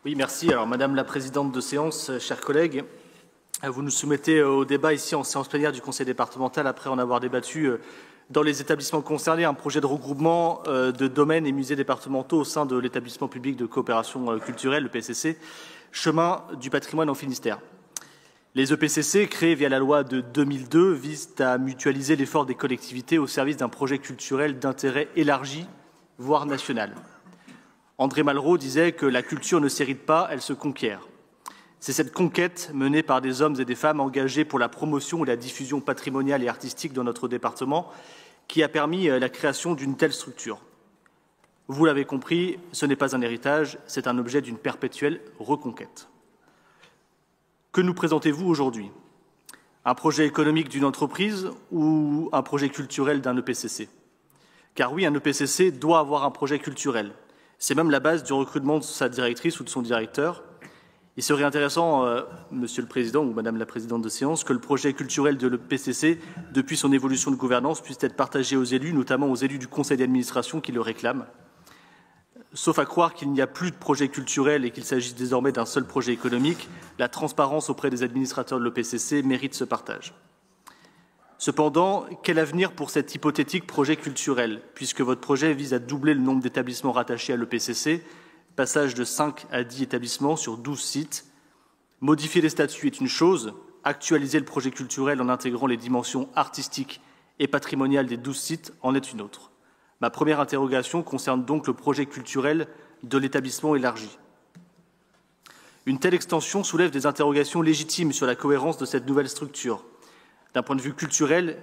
Oui, merci. Alors, Madame la Présidente de séance, chers collègues, vous nous soumettez au débat ici en séance plénière du Conseil départemental, après en avoir débattu dans les établissements concernés, un projet de regroupement de domaines et musées départementaux au sein de l'établissement public de coopération culturelle, le PCC, Chemin du patrimoine en Finistère. Les EPCC, créés via la loi de 2002, visent à mutualiser l'effort des collectivités au service d'un projet culturel d'intérêt élargi, voire national. André Malraux disait que la culture ne s'hérite pas, elle se conquiert. C'est cette conquête menée par des hommes et des femmes engagés pour la promotion et la diffusion patrimoniale et artistique dans notre département qui a permis la création d'une telle structure. Vous l'avez compris, ce n'est pas un héritage, c'est un objet d'une perpétuelle reconquête. Que nous présentez-vous aujourd'hui? Un projet économique d'une entreprise ou un projet culturel d'un EPCC? Car oui, un EPCC doit avoir un projet culturel. C'est même la base du recrutement de sa directrice ou de son directeur. Il serait intéressant, Monsieur le Président ou Madame la Présidente de séance, que le projet culturel de l'EPCC, depuis son évolution de gouvernance, puisse être partagé aux élus, notamment aux élus du conseil d'administration qui le réclament. Sauf à croire qu'il n'y a plus de projet culturel et qu'il s'agisse désormais d'un seul projet économique, la transparence auprès des administrateurs de l'EPCC mérite ce partage. Cependant, quel avenir pour cet hypothétique projet culturel, puisque votre projet vise à doubler le nombre d'établissements rattachés à l'EPCC, passage de 5 à 10 établissements sur 12 sites. Modifier les statuts est une chose, actualiser le projet culturel en intégrant les dimensions artistiques et patrimoniales des 12 sites en est une autre. Ma première interrogation concerne donc le projet culturel de l'établissement élargi. Une telle extension soulève des interrogations légitimes sur la cohérence de cette nouvelle structure, d'un point de vue culturel,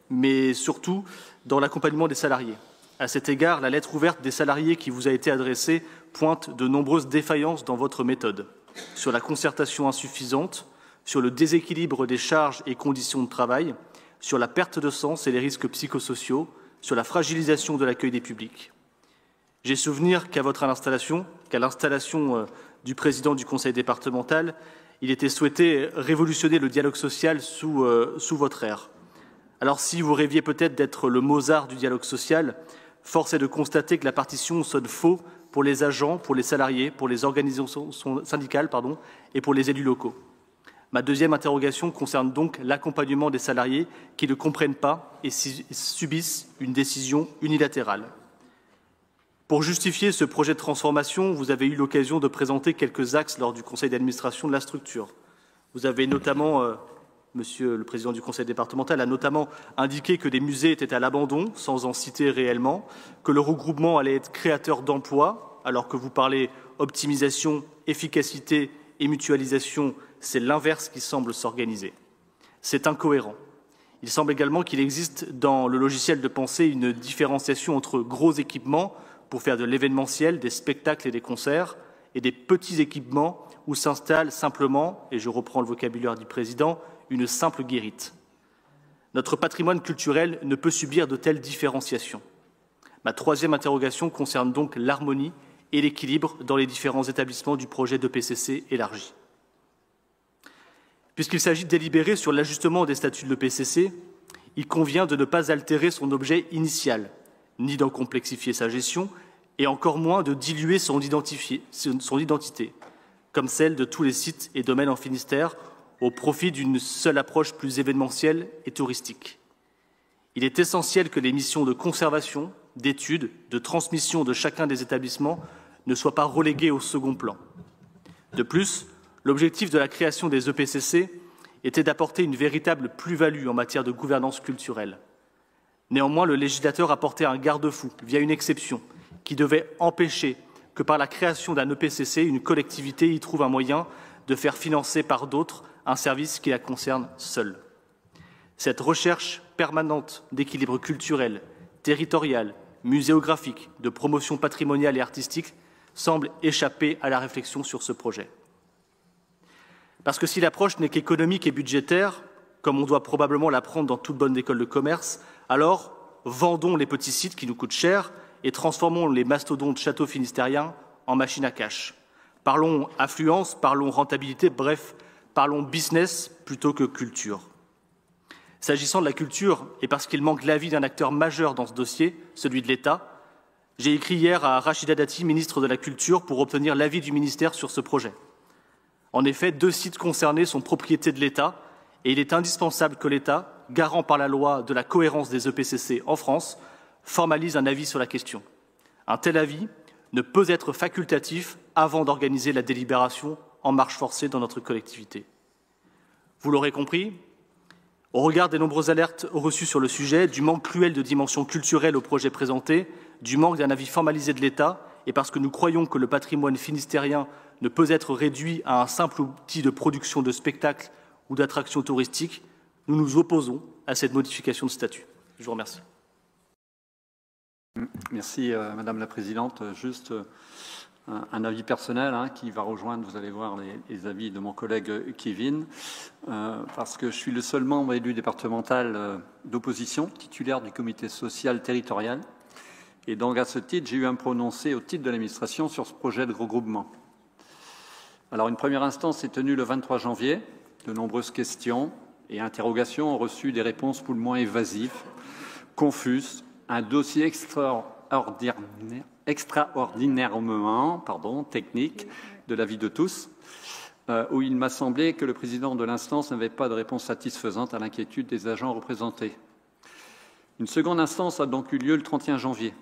mais surtout dans l'accompagnement des salariés. À cet égard, la lettre ouverte des salariés qui vous a été adressée pointe de nombreuses défaillances dans votre méthode, sur la concertation insuffisante, sur le déséquilibre des charges et conditions de travail, sur la perte de sens et les risques psychosociaux, sur la fragilisation de l'accueil des publics. J'ai souvenir qu'à l'installation du président du conseil départemental, il était souhaité révolutionner le dialogue social sous votre ère. Alors si vous rêviez peut-être d'être le Mozart du dialogue social, force est de constater que la partition sonne faux pour les agents, pour les salariés, pour les organisations syndicales et pour les élus locaux. Ma deuxième interrogation concerne donc l'accompagnement des salariés qui ne comprennent pas et subissent une décision unilatérale. Pour justifier ce projet de transformation, vous avez eu l'occasion de présenter quelques axes lors du conseil d'administration de la structure. Vous avez notamment, Monsieur le Président du conseil départemental, a notamment indiqué que des musées étaient à l'abandon, sans en citer réellement, que le regroupement allait être créateur d'emplois, alors que vous parlez optimisation, efficacité et mutualisation, c'est l'inverse qui semble s'organiser. C'est incohérent. Il semble également qu'il existe dans le logiciel de pensée une différenciation entre gros équipements pour faire de l'événementiel, des spectacles et des concerts, et des petits équipements où s'installe simplement, et je reprends le vocabulaire du Président, une simple guérite. Notre patrimoine culturel ne peut subir de telles différenciations. Ma troisième interrogation concerne donc l'harmonie et l'équilibre dans les différents établissements du projet d'EPCC élargi. Puisqu'il s'agit de délibérer sur l'ajustement des statuts de l'EPCC, il convient de ne pas altérer son objet initial, ni d'en complexifier sa gestion, et encore moins de diluer son identité, comme celle de tous les sites et domaines en Finistère, au profit d'une seule approche plus événementielle et touristique. Il est essentiel que les missions de conservation, d'études, de transmission de chacun des établissements ne soient pas reléguées au second plan. De plus, l'objectif de la création des EPCC était d'apporter une véritable plus-value en matière de gouvernance culturelle. Néanmoins, le législateur a porté un garde-fou via une exception qui devait empêcher que par la création d'un EPCC, une collectivité y trouve un moyen de faire financer par d'autres un service qui la concerne seule. Cette recherche permanente d'équilibre culturel, territorial, muséographique, de promotion patrimoniale et artistique semble échapper à la réflexion sur ce projet. Parce que si l'approche n'est qu'économique et budgétaire, comme on doit probablement l'apprendre dans toute bonne école de commerce, alors vendons les petits sites qui nous coûtent cher et transformons les mastodontes châteaux finistériens en machines à cash. Parlons affluence, parlons rentabilité, bref, parlons business plutôt que culture. S'agissant de la culture, et parce qu'il manque l'avis d'un acteur majeur dans ce dossier, celui de l'État, J'ai écrit hier à Rachida Dati, ministre de la Culture, pour obtenir l'avis du ministère sur ce projet. En effet, 2 sites concernés sont propriété de l'État et il est indispensable que l'État, garant par la loi de la cohérence des EPCC en France, formalise un avis sur la question. Un tel avis ne peut être facultatif avant d'organiser la délibération en marche forcée dans notre collectivité. Vous l'aurez compris, au regard des nombreuses alertes reçues sur le sujet, du manque cruel de dimension culturelle au projet présenté, du manque d'un avis formalisé de l'État, et parce que nous croyons que le patrimoine finistérien ne peut être réduit à un simple outil de production de spectacles ou d'attractions touristiques, nous nous opposons à cette modification de statut. Je vous remercie. Merci Madame la Présidente. Juste un avis personnel qui va rejoindre, vous allez voir, les avis de mon collègue Kevin, parce que je suis le seul membre élu départemental d'opposition, titulaire du comité social territorial. Et donc à ce titre, j'ai eu à me prononcer au titre de l'administration sur ce projet de regroupement. Alors une première instance s'est tenue le 23 janvier. De nombreuses questions et interrogations ont reçu des réponses pour le moins évasives, confuses, un dossier extraordinairement technique de l'avis de tous, où il m'a semblé que le président de l'instance n'avait pas de réponse satisfaisante à l'inquiétude des agents représentés. Une seconde instance a donc eu lieu le 31 janvier,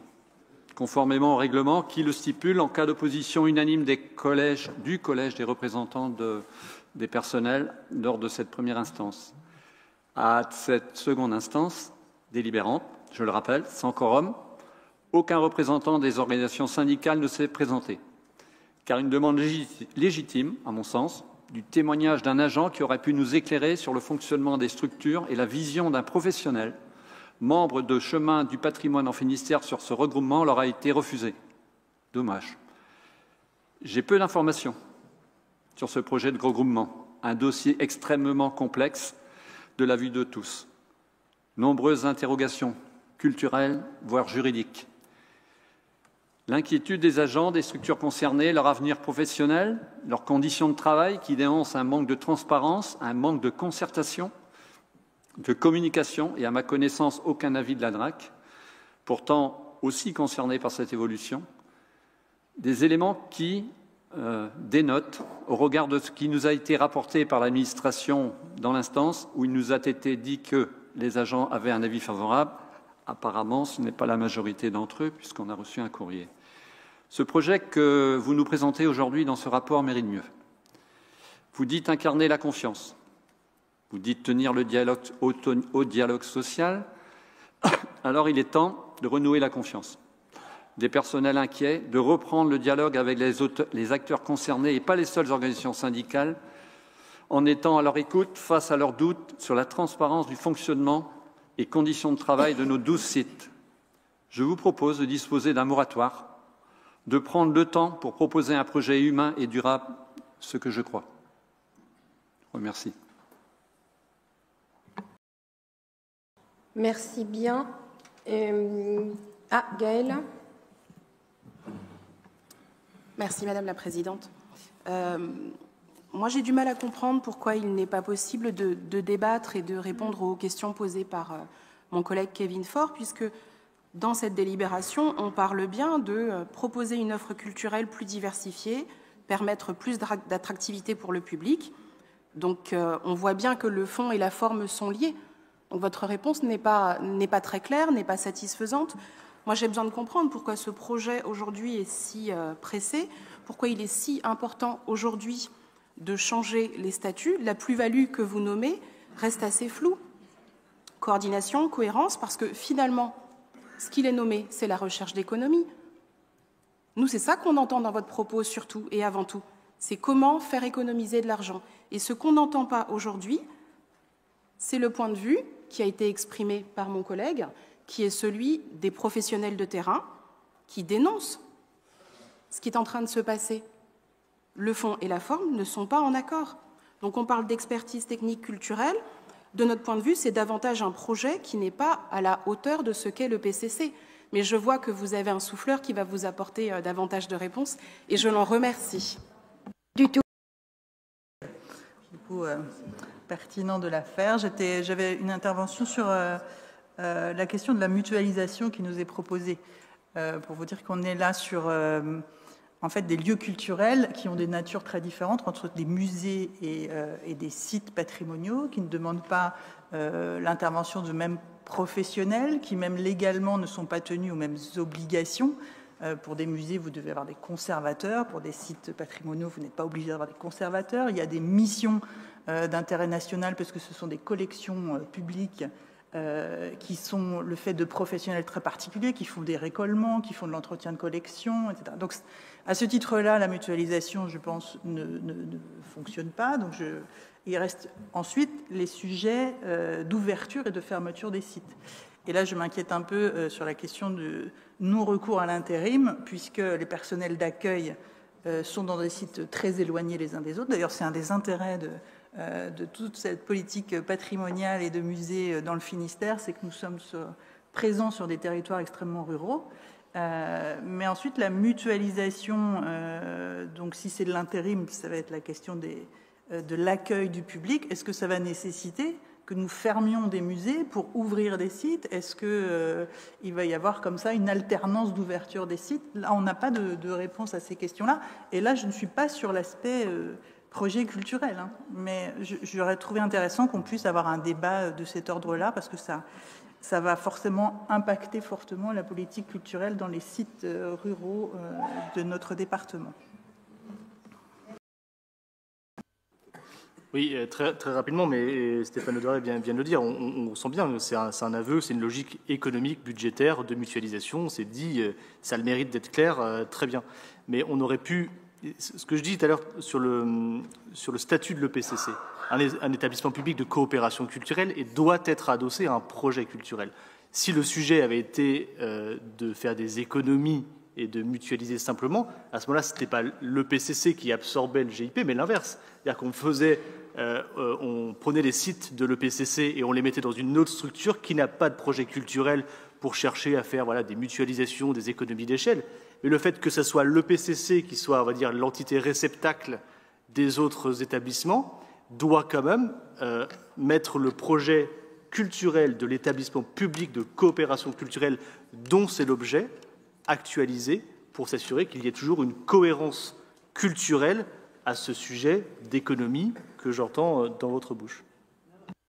conformément au règlement qui le stipule en cas d'opposition unanime du collège des représentants des personnels lors de cette première instance. À cette seconde instance délibérante, je le rappelle, sans quorum, aucun représentant des organisations syndicales ne s'est présenté, car une demande légitime, à mon sens, du témoignage d'un agent qui aurait pu nous éclairer sur le fonctionnement des structures et la vision d'un professionnel, membre de Chemin du patrimoine en Finistère sur ce regroupement, leur a été refusé. Dommage. J'ai peu d'informations sur ce projet de regroupement, un dossier extrêmement complexe de la vue de tous. Nombreuses interrogations culturelles, voire juridiques. L'inquiétude des agents, des structures concernées, leur avenir professionnel, leurs conditions de travail qui dénoncent un manque de transparence, un manque de concertation, de communication et, à ma connaissance, aucun avis de la DRAC, pourtant aussi concernés par cette évolution. Des éléments qui dénotent, au regard de ce qui nous a été rapporté par l'administration dans l'instance, où il nous a été dit que les agents avaient un avis favorable. Apparemment, ce n'est pas la majorité d'entre eux, puisqu'on a reçu un courrier. Ce projet que vous nous présentez aujourd'hui dans ce rapport mérite mieux. Vous dites incarner la confiance. Vous dites tenir le dialogue au dialogue social. Alors il est temps de renouer la confiance. Des personnels inquiets, de reprendre le dialogue avec les acteurs concernés et pas les seules organisations syndicales, en étant à leur écoute face à leurs doutes sur la transparence du fonctionnement et conditions de travail de nos 12 sites. Je vous propose de disposer d'un moratoire, de prendre le temps pour proposer un projet humain et durable, ce que je crois. Je vous remercie. Merci bien. Gaëlle. Merci Madame la Présidente. Moi, j'ai du mal à comprendre pourquoi il n'est pas possible de débattre et de répondre aux questions posées par mon collègue Kevin Faure, puisque dans cette délibération, on parle bien de proposer une offre culturelle plus diversifiée, permettre plus d'attractivité pour le public. Donc, on voit bien que le fond et la forme sont liés. Donc, votre réponse n'est pas très claire, n'est pas satisfaisante. Moi, j'ai besoin de comprendre pourquoi ce projet aujourd'hui est si pressé, pourquoi il est si important aujourd'hui de changer les statuts. La plus-value que vous nommez reste assez floue. Coordination, cohérence, parce que finalement, ce qu'il est nommé, c'est la recherche d'économie. Nous, c'est ça qu'on entend dans votre propos surtout et avant tout. C'est comment faire économiser de l'argent. Et ce qu'on n'entend pas aujourd'hui, c'est le point de vue qui a été exprimé par mon collègue, qui est celui des professionnels de terrain qui dénoncent ce qui est en train de se passer. Le fond et la forme ne sont pas en accord. Donc on parle d'expertise technique culturelle. De notre point de vue, c'est davantage un projet qui n'est pas à la hauteur de ce qu'est le PCC. Mais je vois que vous avez un souffleur qui va vous apporter davantage de réponses et je l'en remercie. Du tout. Beaucoup pertinent de l'affaire. J'avais une intervention sur la question de la mutualisation qui nous est proposée. pour vous dire qu'on est là sur en fait des lieux culturels qui ont des natures très différentes entre des musées et des sites patrimoniaux qui ne demandent pas l'intervention de mêmes professionnels, qui même légalement ne sont pas tenus aux mêmes obligations. Pour des musées, vous devez avoir des conservateurs. Pour des sites patrimoniaux, vous n'êtes pas obligé d'avoir des conservateurs. Il y a des missions d'intérêt national parce que ce sont des collections publiques qui sont le fait de professionnels très particuliers, qui font des récollements, qui font de l'entretien de collection, etc. Donc, à ce titre-là, la mutualisation, je pense, ne fonctionne pas. Donc, il reste ensuite les sujets d'ouverture et de fermeture des sites. Et là, je m'inquiète un peu sur la question de non-recours à l'intérim, puisque les personnels d'accueil sont dans des sites très éloignés les uns des autres. D'ailleurs, c'est un des intérêts de toute cette politique patrimoniale et de musées dans le Finistère, c'est que nous sommes présents sur des territoires extrêmement ruraux. Mais ensuite, la mutualisation, donc si c'est de l'intérim, ça va être la question de l'accueil du public. Est-ce que ça va nécessiter que nous fermions des musées pour ouvrir des sites? Est-ce qu'il va y avoir comme ça une alternance d'ouverture des sites? Là, on n'a pas de réponse à ces questions-là. Et là, je ne suis pas sur l'aspect projet culturel, hein, mais j'aurais trouvé intéressant qu'on puisse avoir un débat de cet ordre-là, parce que ça va forcément impacter fortement la politique culturelle dans les sites ruraux de notre département. Oui, très rapidement, mais Stéphane Le Doret vient de le dire, on sent bien, c'est un aveu, c'est une logique économique, budgétaire, de mutualisation, on s'est dit, ça a le mérite d'être clair, très bien. Mais on aurait pu, ce que je dis tout à l'heure sur le statut de l'EPCC, un établissement public de coopération culturelle et doit être adossé à un projet culturel. Si le sujet avait été de faire des économies et de mutualiser simplement, à ce moment-là, ce n'était pas l'EPCC qui absorbait le GIP, mais l'inverse. C'est-à-dire qu'on on prenait les sites de l'EPCC et on les mettait dans une autre structure qui n'a pas de projet culturel pour chercher à faire des mutualisations, des économies d'échelle. Mais le fait que ce soit l'EPCC qui soit, on va dire, l'entité réceptacle des autres établissements doit quand même mettre le projet culturel de l'établissement public de coopération culturelle dont c'est l'objet actualisé pour s'assurer qu'il y ait toujours une cohérence culturelle à ce sujet d'économie que j'entends dans votre bouche.